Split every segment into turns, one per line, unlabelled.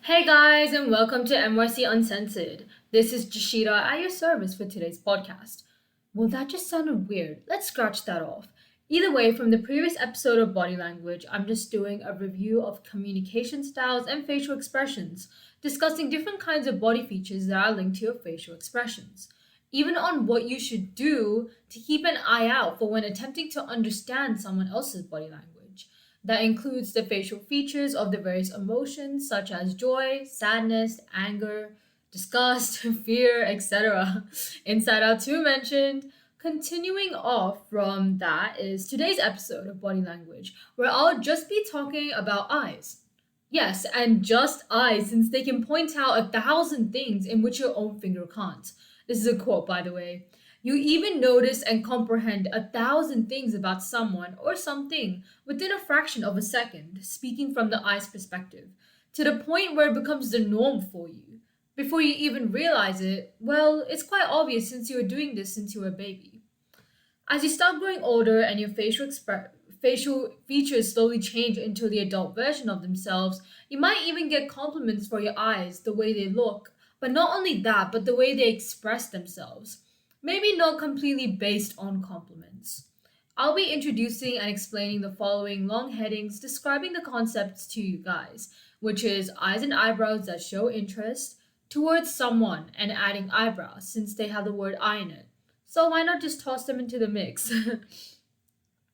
Hey guys, and welcome to MYC Uncensored. This is Joshita at your service for today's podcast. Well, that just sounded weird. Let's scratch that off. Either way, from the previous episode of Body Language, I'm just doing a review of communication styles and facial expressions, discussing different kinds of body features that are linked to your facial expressions. Even on what you should do to keep an eye out for when attempting to understand someone else's body language. That includes the facial features of the various emotions such as joy, sadness, anger, disgust, fear, etc. Inside Out 2 mentioned. Continuing off from that is today's episode of Body Language, where I'll just be talking about eyes. Yes, and just eyes, since they can point out 1,000 things in which your own finger can't. This is a quote, by the way. You even notice and comprehend 1,000 things about someone or something within a fraction of a second, speaking from the eye's perspective, to the point where it becomes the norm for you. Before you even realize it, well, it's quite obvious since you were doing this since you were a baby. As you start growing older and your facial features slowly change into the adult version of themselves, you might even get compliments for your eyes, the way they look, but not only that, but the way they express themselves. Maybe not completely based on compliments. I'll be introducing and explaining the following long headings describing the concepts to you guys, which is eyes and eyebrows that show interest, towards someone, and adding eyebrows since they have the word eye in it. So why not just toss them into the mix?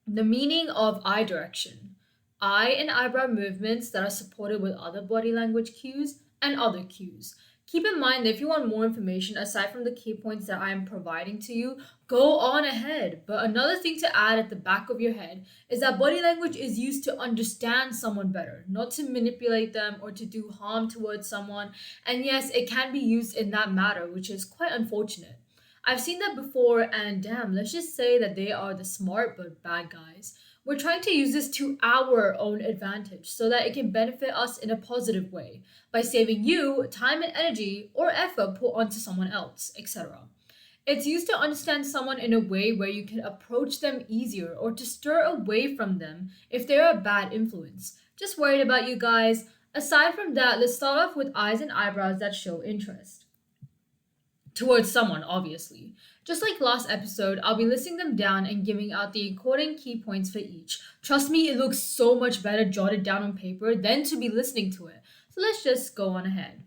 The meaning of eye direction. Eye and eyebrow movements that are supported with other body language cues and other cues. Keep in mind that if you want more information aside from the key points that I am providing to you, go on ahead. But another thing to add at the back of your head is that body language is used to understand someone better, not to manipulate them or to do harm towards someone. And yes, it can be used in that matter, which is quite unfortunate. I've seen that before, and damn, let's just say that they are the smart but bad guys. We're trying to use this to our own advantage so that it can benefit us in a positive way by saving you time and energy or effort put onto someone else, etc. It's used to understand someone in a way where you can approach them easier or to stir away from them if they're a bad influence. Just worried about you guys. Aside from that, let's start off with eyes and eyebrows that show interest towards someone, obviously. Just like last episode, I'll be listing them down and giving out the according key points for each. Trust me, it looks so much better jotted down on paper than to be listening to it. So let's just go on ahead.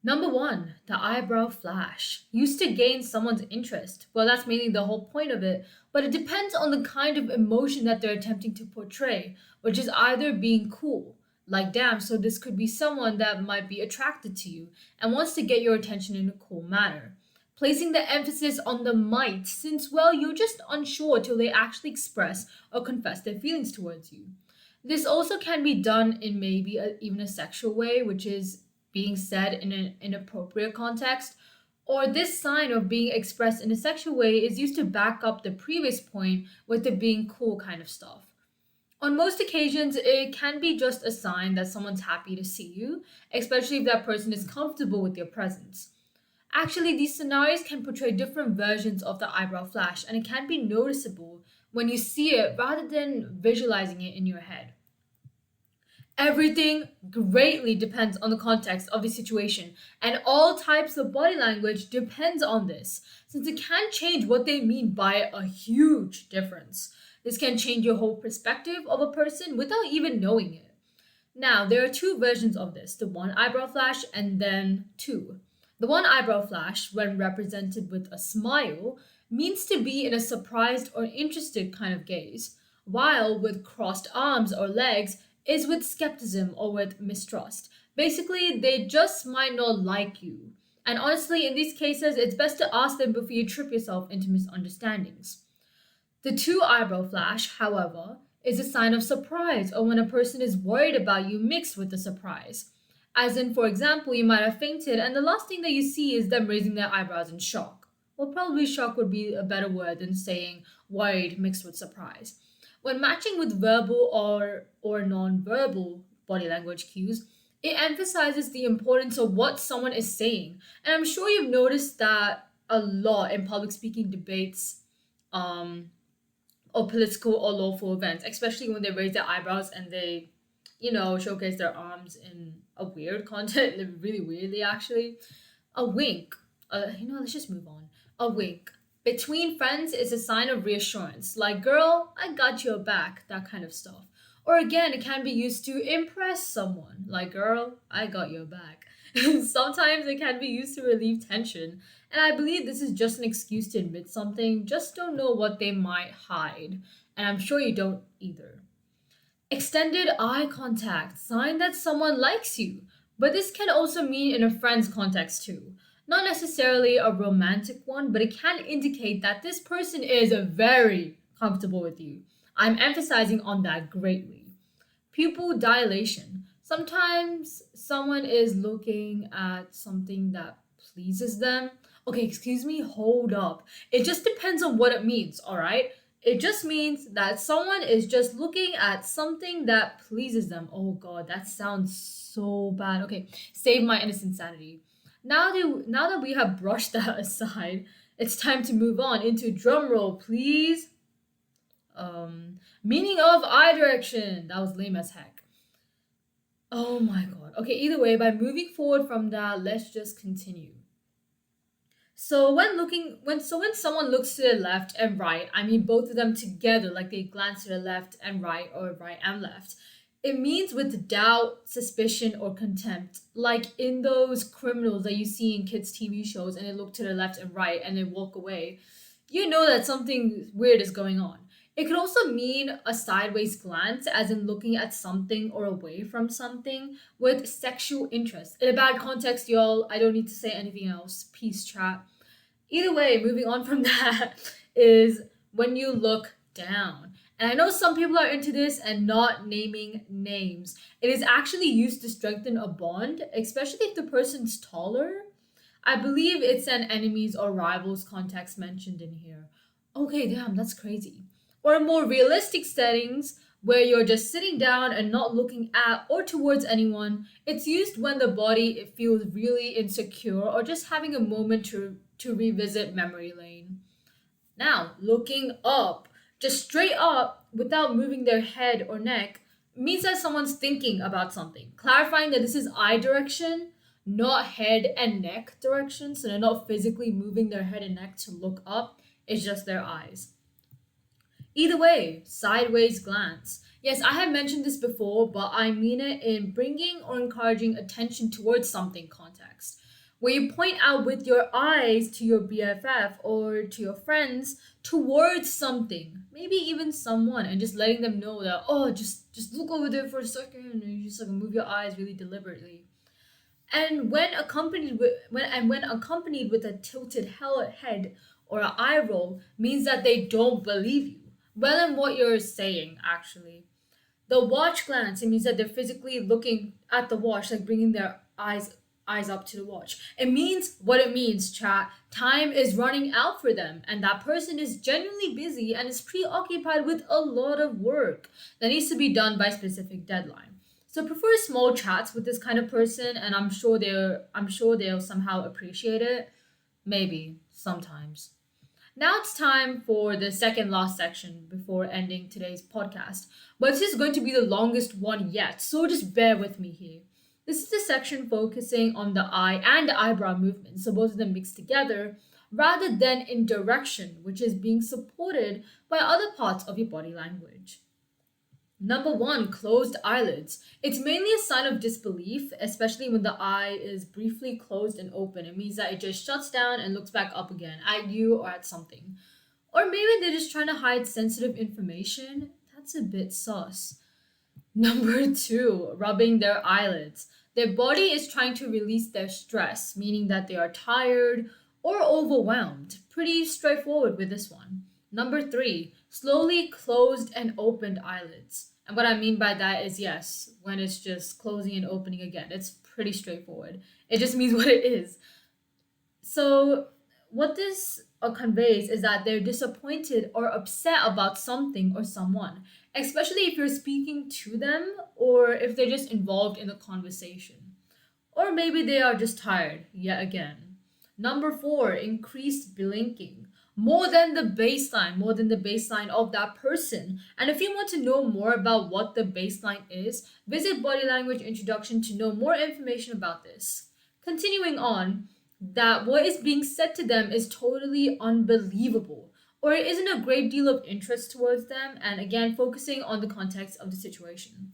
Number one, the eyebrow flash. Used to gain someone's interest. Well, that's mainly the whole point of it, but it depends on the kind of emotion that they're attempting to portray, which is either being cool, like damn, so this could be someone that might be attracted to you and wants to get your attention in a cool manner. Placing the emphasis on the might, since, well, you're just unsure till they actually express or confess their feelings towards you. This also can be done in maybe even a sexual way, which is being said in an inappropriate context, or this sign of being expressed in a sexual way is used to back up the previous point with the being cool kind of stuff. On most occasions, it can be just a sign that someone's happy to see you, especially if that person is comfortable with your presence. Actually, these scenarios can portray different versions of the eyebrow flash, and it can be noticeable when you see it rather than visualizing it in your head. Everything greatly depends on the context of the situation, and all types of body language depends on this, since it can change what they mean by a huge difference. This can change your whole perspective of a person without even knowing it. Now, there are two versions of this, the one eyebrow flash and then two. The one eyebrow flash, when represented with a smile, means to be in a surprised or interested kind of gaze, while with crossed arms or legs is with skepticism or with mistrust. Basically, they just might not like you. And honestly, in these cases, it's best to ask them before you trip yourself into misunderstandings. The two eyebrow flash, however, is a sign of surprise or when a person is worried about you mixed with the surprise. As in, for example, you might have fainted and the last thing that you see is them raising their eyebrows in shock. Well, probably shock would be a better word than saying worried mixed with surprise. When matching with verbal or non-verbal body language cues, it emphasizes the importance of what someone is saying. And I'm sure you've noticed that a lot in public speaking debates um, or political or lawful events, especially when they raise their eyebrows and they showcase their arms in a weird content, really weirdly actually. A wink. Let's just move on. A wink. Between friends is a sign of reassurance, like, girl, I got your back, that kind of stuff. Or again, it can be used to impress someone, like, girl, I got your back. Sometimes it can be used to relieve tension, and I believe this is just an excuse to admit something, just don't know what they might hide. And I'm sure you don't either. Extended eye contact, sign that someone likes you. But this can also mean in a friend's context too. Not necessarily a romantic one, but it can indicate that this person is very comfortable with you. I'm emphasizing on that greatly. Pupil dilation. Sometimes someone is looking at something that pleases them. Okay, excuse me, hold up. It just depends on what it means, alright? It just means that someone is just looking at something that pleases them. Oh god, that sounds so bad. Okay, save my innocent sanity. Now that we have brushed that aside, it's time to move on into drum roll, please. Meaning of eye direction. That was lame as heck. Oh my god. Okay, either way, by moving forward from that, let's just continue. So when someone looks to the left and right, I mean both of them together, like they glance to the left and right or right and left, it means with doubt, suspicion, or contempt. Like in those criminals that you see in kids' TV shows and they look to the left and right and they walk away, you know that something weird is going on. It could also mean a sideways glance, as in looking at something or away from something with sexual interest. In a bad context, y'all, I don't need to say anything else. Peace, chat. Either way, moving on from that is when you look down. And I know some people are into this and not naming names. It is actually used to strengthen a bond, especially if the person's taller. I believe it's an enemies or rivals context mentioned in here. Okay, damn, that's crazy. Or in more realistic settings, where you're just sitting down and not looking at or towards anyone, it's used when the body it feels really insecure or just having a moment to revisit memory lane. Now, looking up, just straight up without moving their head or neck, means that someone's thinking about something. Clarifying that this is eye direction, not head and neck direction, so they're not physically moving their head and neck to look up, it's just their eyes. Either way, sideways glance. Yes, I have mentioned this before, but I mean it in bringing or encouraging attention towards something context. Where you point out with your eyes to your BFF or to your friends towards something, maybe even someone, and just letting them know that, oh, just look over there for a second, and you just like move your eyes really deliberately. And when accompanied with a tilted head or an eye roll means that they don't believe you. Well, in what you're saying, actually. The watch glance, it means that they're physically looking at the watch, like bringing their eyes up to the watch. It means what it means, chat. Time is running out for them, and that person is genuinely busy and is preoccupied with a lot of work that needs to be done by specific deadline. So prefer small chats with this kind of person, and I'm sure they'll somehow appreciate it. Maybe sometimes. Now it's time for the second last section before ending today's podcast. But this is going to be the longest one yet, so just bear with me here. This is the section focusing on the eye and the eyebrow movement, so both of them mixed together, rather than in direction, which is being supported by other parts of your body language. Number one, closed eyelids. It's mainly a sign of disbelief, especially when the eye is briefly closed and open. It means that it just shuts down and looks back up again at you or at something. Or maybe they're just trying to hide sensitive information. That's a bit sus. Number two, rubbing their eyelids. Their body is trying to release their stress, meaning that they are tired or overwhelmed. Pretty straightforward with this one. Number three, slowly closed and opened eyelids. And what I mean by that is yes, when it's just closing and opening again, it's pretty straightforward. It just means what it is. So, what this conveys is that they're disappointed or upset about something or someone, especially if you're speaking to them or if they're just involved in the conversation. Or maybe they are just tired, yet again. Number four, increased blinking. more than the baseline of that person. And if you want to know more about what the baseline is, visit Body Language Introduction to know more information about this. Continuing on, that what is being said to them is totally unbelievable, or it isn't a great deal of interest towards them, and again, focusing on the context of the situation.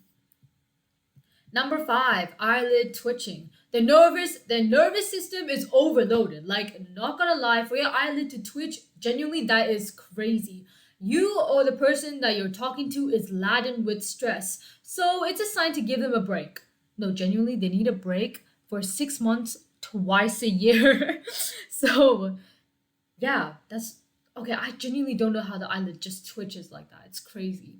Number five, eyelid twitching. The nervous system is overloaded. Like, not gonna lie, for your eyelid to twitch, genuinely that is crazy. You or the person that you're talking to is laden with stress. So it's a sign to give them a break. No, genuinely, they need a break for 6 months, twice a year. So yeah, that's okay. I genuinely don't know how the eyelid just twitches like that. It's crazy.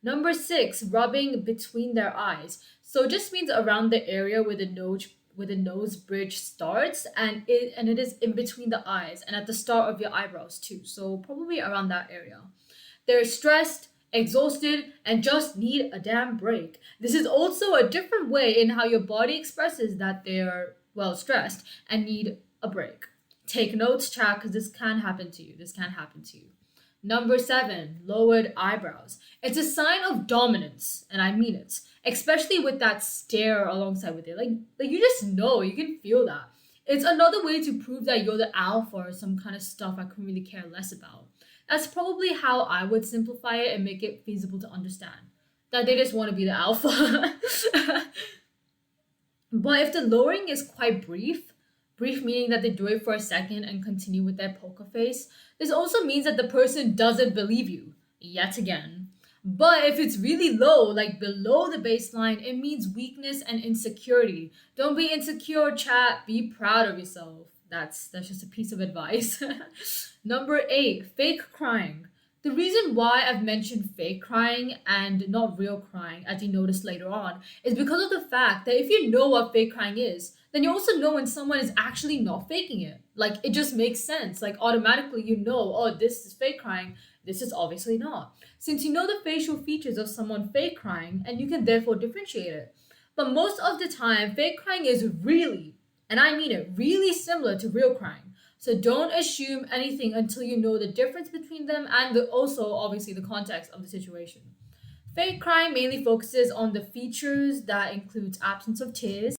Number six, rubbing between their eyes. So it just means around the area where the nose bridge starts, and it is in between the eyes and at the start of your eyebrows too. So probably around that area. They're stressed, exhausted, and just need a damn break. This is also a different way in how your body expresses that they're well stressed and need a break. Take notes, chat, because this can happen to you. This can happen to you. Number seven, lowered eyebrows. It's a sign of dominance, and I mean it, especially with that stare alongside with it. Like you just know, you can feel that. It's another way to prove that you're the alpha or some kind of stuff I couldn't really care less about. That's probably how I would simplify it and make it feasible to understand. That they just want to be the alpha. But if the lowering is quite brief meaning that they do it for a second and continue with their poker face, this also means that the person doesn't believe you, yet again. But if it's really low, like below the baseline, it means weakness and insecurity. Don't be insecure, chat. Be proud of yourself. That's just a piece of advice. Number eight, fake crying. The reason why I've mentioned fake crying and not real crying, as you notice later on, is because of the fact that if you know what fake crying is, then you also know when someone is actually not faking it. Like, it just makes sense. Like, automatically you know, oh, this is fake crying, this is obviously not. Since you know the facial features of someone fake crying, and you can therefore differentiate it. But most of the time, fake crying is really, and I mean it, really similar to real crying. So don't assume anything until you know the difference between them and also, obviously, the context of the situation. Fake crying mainly focuses on the features that includes absence of tears,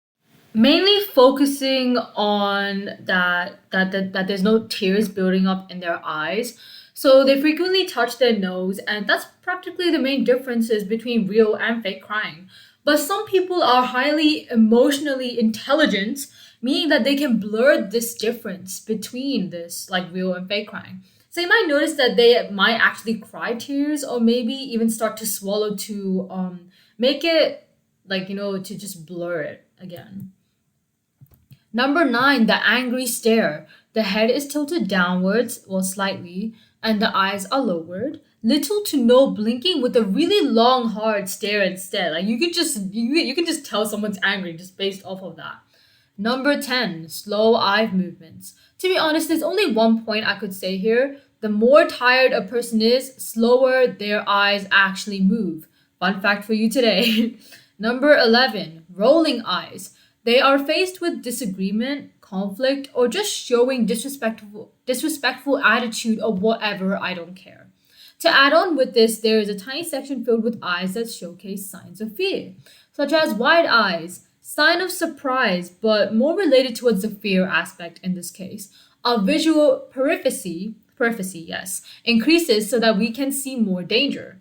mainly focusing on that there's no tears building up in their eyes. So they frequently touch their nose, and that's practically the main differences between real and fake crying. But some people are highly emotionally intelligent, meaning that they can blur this difference between this like real and fake crying. So you might notice that they might actually cry tears or maybe even start to swallow to make it like to just blur it again. Number nine, the angry stare. The head is tilted downwards, well, slightly, and the eyes are lowered. Little to no blinking with a really long, hard stare instead. Like you can just tell someone's angry just based off of that. Number 10, slow eye movements. To be honest, there's only one point I could say here. The more tired a person is, slower their eyes actually move. Fun fact for you today. Number 11, rolling eyes. They are faced with disagreement, conflict, or just showing disrespectful attitude or whatever, I don't care. To add on with this, there is a tiny section filled with eyes that showcase signs of fear, such as wide eyes, sign of surprise, but more related towards the fear aspect in this case. Our visual periphery, yes, increases so that we can see more danger.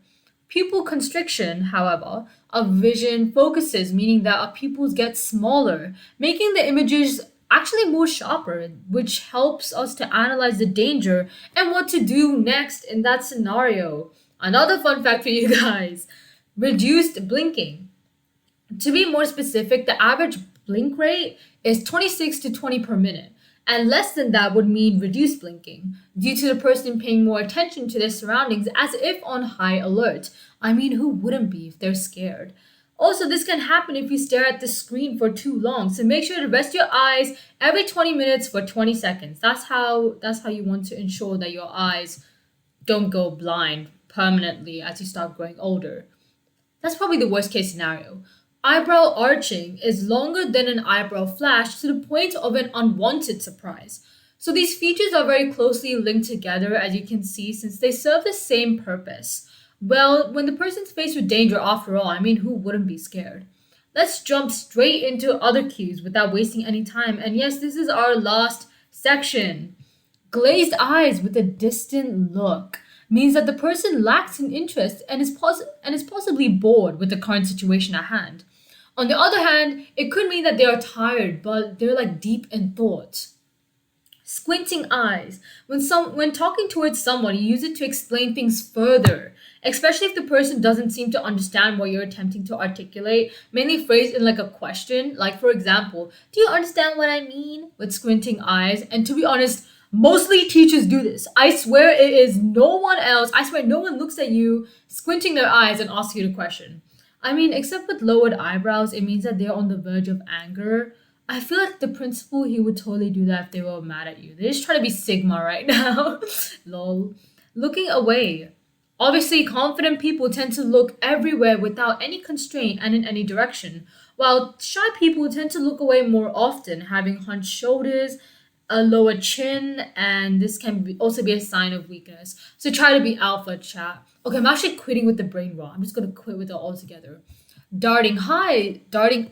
Pupil constriction, however, of vision focuses, meaning that our pupils get smaller, making the images actually more sharper, which helps us to analyze the danger and what to do next in that scenario. Another fun fact for you guys, reduced blinking. To be more specific, the average blink rate is 26 to 20 per minute, and less than that would mean reduced blinking, due to the person paying more attention to their surroundings as if on high alert. I mean, who wouldn't be if they're scared? Also, this can happen if you stare at the screen for too long, so make sure to rest your eyes every 20 minutes for 20 seconds. That's how you want to ensure that your eyes don't go blind permanently as you start growing older. That's probably the worst case scenario. Eyebrow arching is longer than an eyebrow flash to the point of an unwanted surprise. So these features are very closely linked together, as you can see, since they serve the same purpose. Well, when the person's faced with danger, after all, I mean, who wouldn't be scared? Let's jump straight into other cues without wasting any time. And yes, this is our last section. Glazed eyes with a distant look means that the person lacks an interest and is possibly bored with the current situation at hand. On the other hand, it could mean that they are tired, but they're like deep in thought. Squinting eyes. When talking towards someone, you use it to explain things further, especially if the person doesn't seem to understand what you're attempting to articulate, mainly phrased in like a question. Like for example, do you understand what I mean? With squinting eyes. And to be honest, mostly teachers do this. I swear it is no one else. I swear no one looks at you squinting their eyes and asks you the question. I mean, except with lowered eyebrows, it means that they're on the verge of anger. I feel like the principal, he would totally do that if they were mad at you. They're just trying to be Sigma right now. Lol. Looking away. Obviously, confident people tend to look everywhere without any constraint and in any direction, while shy people tend to look away more often, having hunched shoulders, a lower chin, and this can also be a sign of weakness. So try to be alpha, chat. Okay, I'm actually quitting with the brain rot. I'm just gonna quit with it altogether. Darting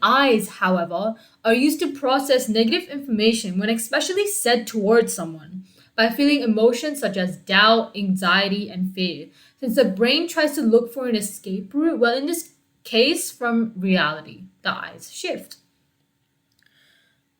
eyes, however, are used to process negative information when especially said towards someone by feeling emotions such as doubt, anxiety, and fear. Since the brain tries to look for an escape route, well, in this case, from reality, the eyes shift.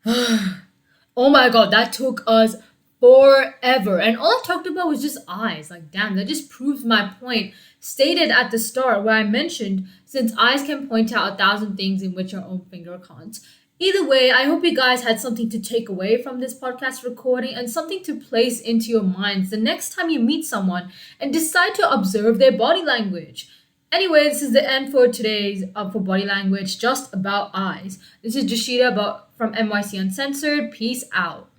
Oh my god, that took us forever. And all I talked about was just eyes. Like, damn, that just proves my point stated at the start where I mentioned since eyes can point out 1,000 things in which your own finger can't. Either way, I hope you guys had something to take away from this podcast recording and something to place into your minds the next time you meet someone and decide to observe their body language. Anyway, this is the end for today's for body language, just about eyes. This is Joshita from MYC Uncensored. Peace out.